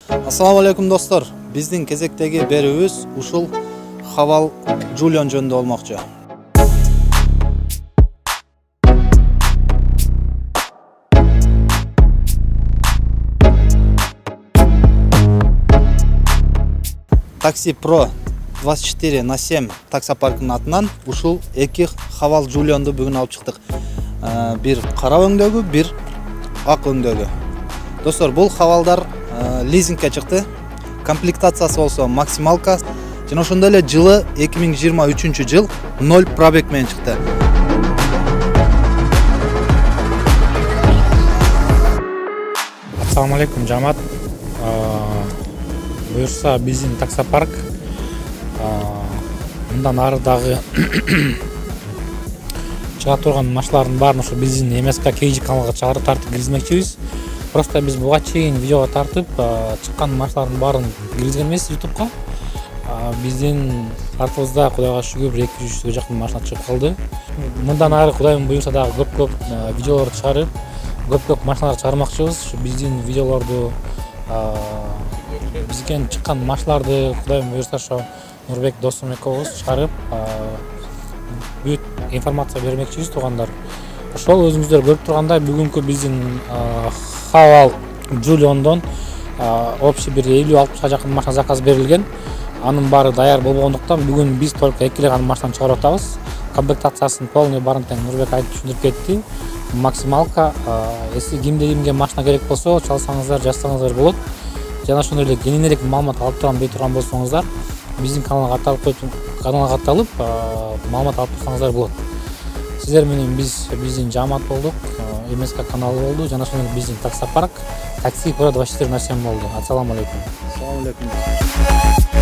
Assalamu alaikum dostlar. Биздин кезектеги берүүбүз ушул Haval Julian жөнүндө болмокчу. Taxi Pro 24/7 таксопаркынын атынан ушул эки Haval Julian'ды бүгүн алып чыктык. Бир кара өңдөгү, бир ак өңдөгү. Достор, бул Haval'дар лизингке чыкты. Комплектациясы болсо максималка. Жана ошондой эле жылы 2023 жыл 0 пробег менен чыкты. Ассаламу алейкум, жамаат. Буюрса биздин таксопарк мындан ары дагы чыга турган машиналардын баарын ошо биздин МСК KG каналга чыгарып тартып киргизмекчибиз. Просто биз буга чейин видеого тартып чыккан машиналардын баарын киргизген эмес YouTube'га. Биздин артыбызда Кудайга шүгүр 200-гө жакын машина чыгып калды. Мындан ары Кудайым буюрса дагы көп видеолор чыгарып, көп машиналар чыгармакчыбыз. Ушу биздин видеолорду бизден чыккан машиналарды Кудайым буюрса ошо Нурбек досум экөөбүз чыгарып, бүт информация бермекчибиз туугандар. Ошол өзүңүздөр көрүп тургандай бүгүнкү биздин Haval Julian'дон общий бир 50-60 жакын машина заказ берилген. Анын баары даяр болбогондуктан бүгүн биз только 2 гана машинаны чыгарып атабыз. Комплектациясын полный барын тең Нурбек айтып түшүндүрүп кетти. Максималка, эси кимге машина керек болсо, чалсаңыздар, жазсаңыздар болот. Жана ошондой эле кеңирээк маалымат алып турган болсоңуздар, биздин каналга катталып, маалымат алып турсаңыздар болот. Сиздер менен биздин жамаат болдук, МСК каналы болду, жана ошондой эле биздин таксопарк Taxi Pro 24/7 болду. Ассаламу алейкум. Assalamu alaikum.